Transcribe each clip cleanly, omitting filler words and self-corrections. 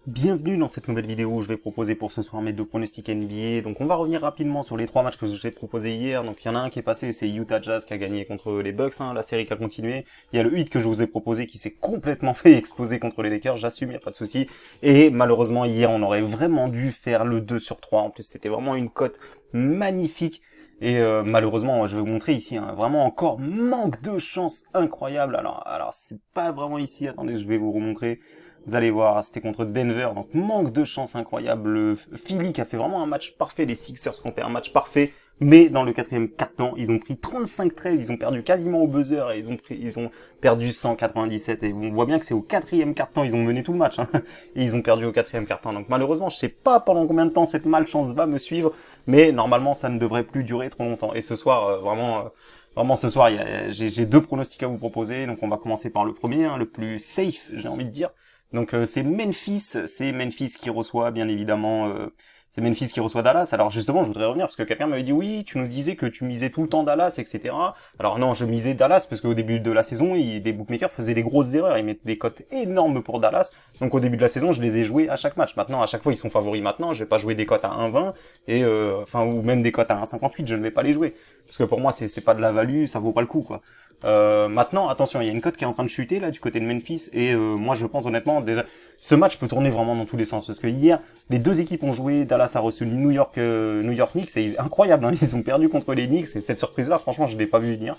Bienvenue dans cette nouvelle vidéo où je vais proposer pour ce soir mes deux pronostics NBA. Donc on va revenir rapidement sur les trois matchs que je vous ai proposés hier. Donc il y en a un qui est passé, c'est Utah Jazz qui a gagné contre les Bucks, la série qui a continué. Il y a le 8 que je vous ai proposé qui s'est complètement fait exploser contre les Lakers, j'assume, il n'y a pas de souci. Et malheureusement hier on aurait vraiment dû faire le 2 sur 3. En plus c'était vraiment une cote magnifique. Et malheureusement, je vais vous montrer ici, vraiment encore manque de chance incroyable. Alors c'est pas vraiment ici, attendez, je vais vous remontrer. Vous allez voir, c'était contre Denver, donc manque de chance incroyable. Le Philly qui a fait vraiment un match parfait, les Sixers qui ont fait un match parfait, mais dans le quatrième quart-temps, ils ont pris 35-13, ils ont perdu quasiment au buzzer et ils ont perdu 197. Et on voit bien que c'est au quatrième quart-temps, ils ont mené tout le match, et ils ont perdu au quatrième quart-temps. Donc malheureusement, je sais pas pendant combien de temps cette malchance va me suivre, mais normalement ça ne devrait plus durer trop longtemps. Et ce soir, Vraiment, ce soir, j'ai deux pronostics à vous proposer. Donc, on va commencer par le premier, le plus safe, j'ai envie de dire. Donc, c'est Memphis qui reçoit, bien évidemment, c'est Memphis qui reçoit Dallas. Alors, justement, je voudrais revenir parce que quelqu'un m'avait dit oui, tu nous disais que tu misais tout le temps Dallas, etc. Alors non, je misais Dallas parce qu'au début de la saison, les bookmakers faisaient des grosses erreurs. Ils mettaient des cotes énormes pour Dallas. Donc, au début de la saison, je les ai joués à chaque match. Maintenant, à chaque fois, ils sont favoris maintenant. Je vais pas jouer des cotes à 1,20 et ou même des cotes à 1,58. Je ne vais pas les jouer. Parce que pour moi, c'est pas de la value, ça vaut pas le coup, quoi. Maintenant, attention, il y a une cote qui est en train de chuter, là, du côté de Memphis, et moi, je pense honnêtement, déjà, ce match peut tourner vraiment dans tous les sens, parce que hier, les deux équipes ont joué, Dallas a reçu New York Knicks, et incroyable, ils ont perdu contre les Knicks, et cette surprise-là, franchement, je l'ai pas vu venir.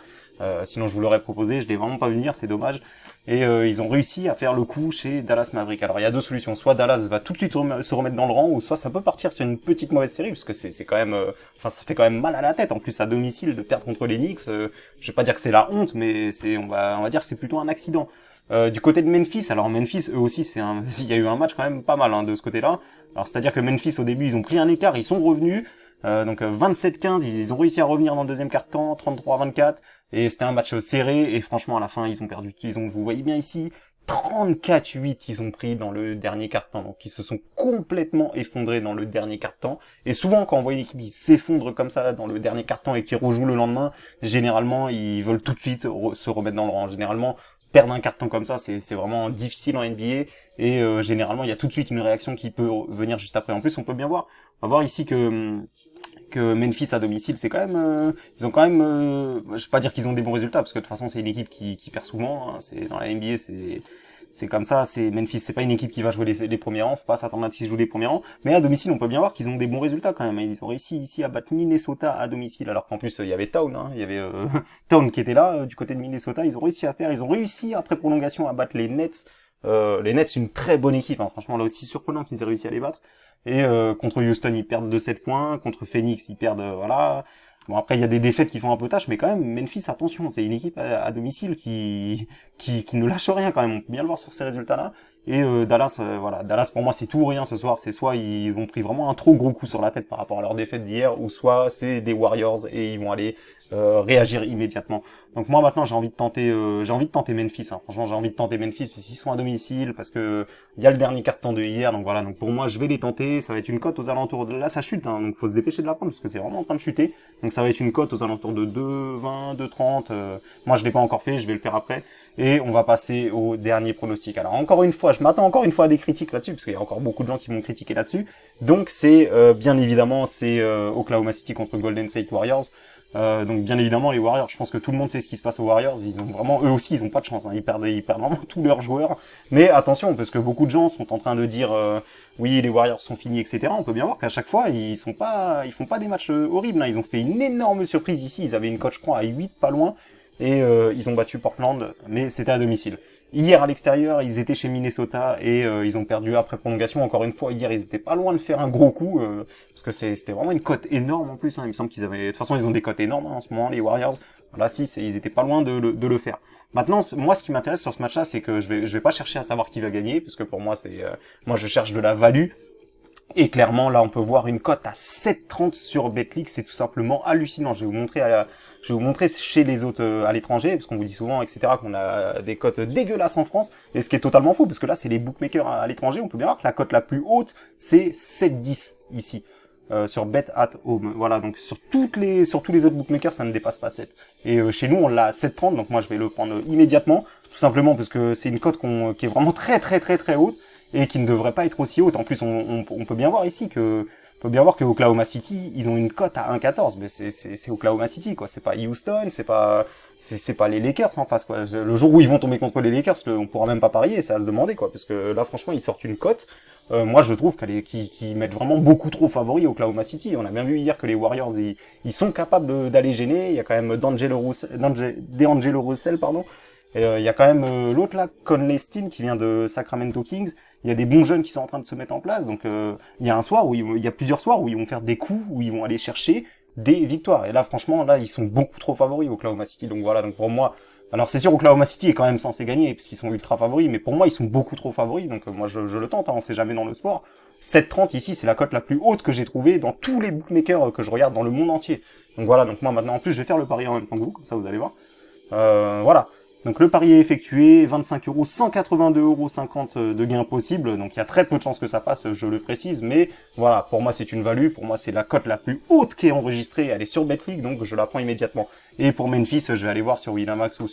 Sinon, je vous l'aurais proposé, je l'ai vraiment pas vu venir, c'est dommage. Et ils ont réussi à faire le coup chez Dallas Maverick. Alors, il y a deux solutions, soit Dallas va tout de suite se remettre dans le rang, ou soit ça peut partir sur une petite mauvaise série, parce que c'est quand même, ça fait quand même mal à la tête, en plus, à domicile, de perdre contre les Knicks. Je vais pas dire que c'est la honte, mais on va dire que c'est plutôt un accident. Du côté de Memphis, alors Memphis, eux aussi, il y a eu un match quand même pas mal de ce côté-là. Alors c'est-à-dire que Memphis, au début, ils ont pris un écart, ils sont revenus. Donc 27-15, ils ont réussi à revenir dans le deuxième quart-temps, 33-24, et c'était un match serré. Et franchement, à la fin, ils ont perdu. Vous voyez bien ici, 34-8 ils ont pris dans le dernier quart-temps. Donc ils se sont complètement effondrés dans le dernier quart-temps. Et souvent, quand on voit une équipe qui s'effondre comme ça dans le dernier quart-temps et qui rejoue le lendemain, généralement, ils veulent tout de suite se remettre dans le rang. Généralement, perdre un carton comme ça, c'est vraiment difficile en NBA. Et généralement, il y a tout de suite une réaction qui peut venir juste après. En plus, on peut bien voir. On va voir ici que Memphis à domicile, c'est quand même, ils ont quand même, je vais pas dire qu'ils ont des bons résultats parce que de toute façon c'est une équipe qui perd souvent. C'est dans la NBA, c'est comme ça. C'est Memphis, c'est pas une équipe qui va jouer les premiers rangs. Faut pas s'attendre à ce qu'ils jouent les premiers rangs. Mais à domicile, on peut bien voir qu'ils ont des bons résultats quand même. Ils ont réussi ici à battre Minnesota à domicile, alors qu'en plus il y avait Town, il y avait Town qui était là du côté de Minnesota. Ils ont réussi après prolongation à battre les Nets. Les Nets, c'est une très bonne équipe. Franchement, là aussi surprenant qu'ils aient réussi à les battre. Et contre Houston, ils perdent de 7 points. Contre Phoenix, ils perdent, voilà. Bon, après, il y a des défaites qui font un peu tâche, mais quand même, Memphis, attention, c'est une équipe à domicile qui ne lâche rien quand même. On peut bien le voir sur ces résultats-là. Et Dallas, voilà. Dallas, pour moi, c'est tout ou rien ce soir. C'est soit ils ont pris vraiment un trop gros coup sur la tête par rapport à leur défaite d'hier, ou soit c'est des Warriors et ils vont aller réagir immédiatement. Donc moi maintenant j'ai envie de tenter Memphis. Franchement j'ai envie de tenter Memphis parce qu'ils sont à domicile, parce que il y a le dernier carton de hier. Donc voilà, donc pour moi je vais les tenter. Ça va être une cote aux alentours de là, ça chute, donc faut se dépêcher de la prendre parce que c'est vraiment en train de chuter. Donc ça va être une cote aux alentours de 2,20, 2,30. Moi je l'ai pas encore fait, je vais le faire après. Et on va passer au dernier pronostic. Alors encore une fois, je m'attends encore une fois à des critiques là-dessus parce qu'il y a encore beaucoup de gens qui vont critiquer là-dessus. Donc c'est bien évidemment c'est Oklahoma City contre Golden State Warriors. Donc bien évidemment les Warriors, je pense que tout le monde sait ce qui se passe aux Warriors, ils ont vraiment, eux aussi ils ont pas de chance, ils perdent vraiment tous leurs joueurs. Mais attention, parce que beaucoup de gens sont en train de dire oui les Warriors sont finis, etc. On peut bien voir qu'à chaque fois ils font pas des matchs horribles, Ils ont fait une énorme surprise ici, ils avaient une cote je crois à 8 pas loin, et ils ont battu Portland, mais c'était à domicile. Hier à l'extérieur, ils étaient chez Minnesota et ils ont perdu après prolongation. Encore une fois, hier ils étaient pas loin de faire un gros coup parce que c'était vraiment une cote énorme en plus. Il me semble qu'ils avaient, de toute façon ils ont des cotes énormes en ce moment les Warriors. Là si, ils étaient pas loin de le faire. Maintenant, moi ce qui m'intéresse sur ce match-là, c'est que je vais pas chercher à savoir qui va gagner parce que pour moi moi je cherche de la value. Et clairement, là, on peut voir une cote à 7,30 sur Betclic, c'est tout simplement hallucinant. Je vais vous montrer chez les autres à l'étranger, parce qu'on vous dit souvent, etc., qu'on a des cotes dégueulasses en France, et ce qui est totalement faux, parce que là, c'est les bookmakers à l'étranger, on peut bien voir que la cote la plus haute, c'est 7,10 ici. Sur Bet at Home. Voilà, donc sur tous les autres bookmakers, ça ne dépasse pas 7. Et chez nous, on l'a à 7,30, donc moi je vais le prendre immédiatement, tout simplement parce que c'est une cote qui est vraiment très très très très haute. et qui ne devrait pas être aussi haute. En plus, on peut bien voir ici que Oklahoma City, ils ont une cote à 1,14, mais c'est Oklahoma City, quoi. C'est pas Houston, c'est pas les Lakers en face, quoi. Le jour où ils vont tomber contre les Lakers, on pourra même pas parier, c'est à se demander, quoi, parce que là, franchement, ils sortent une cote. Moi, je trouve qu'ils mettent vraiment beaucoup trop favoris Oklahoma City. On a bien vu hier que les Warriors, ils sont capables d'aller gêner. Il y a quand même DeAngelo Russell, pardon. Et il y a quand même l'autre là, Conley Stein, qui vient de Sacramento Kings. Il y a des bons jeunes qui sont en train de se mettre en place. Donc il y a il y a plusieurs soirs où ils vont faire des coups, où ils vont aller chercher des victoires. Et là, franchement, là, ils sont beaucoup trop favoris Oklahoma City. Donc voilà, donc pour moi, alors c'est sûr Oklahoma City est quand même censé gagner parce qu'ils sont ultra favoris, mais pour moi ils sont beaucoup trop favoris. Donc moi je le tente, hein, on sait jamais dans le sport. 7,30 ici, c'est la cote la plus haute que j'ai trouvée dans tous les bookmakers que je regarde dans le monde entier. Donc voilà, donc moi maintenant en plus je vais faire le pari en même temps que vous, comme ça vous allez voir. Voilà. Donc le pari est effectué, 25 euros, 182,50 € de gains possibles. Donc il y a très peu de chances que ça passe, je le précise, mais voilà, pour moi c'est une value, pour moi c'est la cote la plus haute qui est enregistrée, elle est sur Betclic, donc je la prends immédiatement. Et pour Memphis, je vais aller voir sur Winamax ou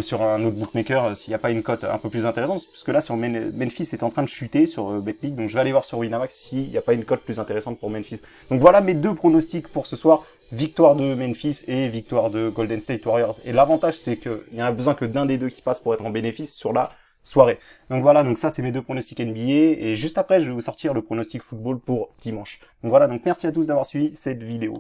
sur un autre bookmaker s'il n'y a pas une cote un peu plus intéressante, parce que là sur Memphis est en train de chuter sur Betclic, donc je vais aller voir sur Winamax s'il n'y a pas une cote plus intéressante pour Memphis. Donc voilà mes deux pronostics pour ce soir. Victoire de Memphis et victoire de Golden State Warriors. Et l'avantage, c'est qu'il y a besoin que d'un des deux qui passe pour être en bénéfice sur la soirée. Donc voilà, donc ça c'est mes deux pronostics NBA. Et juste après, je vais vous sortir le pronostic football pour dimanche. Donc voilà, donc merci à tous d'avoir suivi cette vidéo.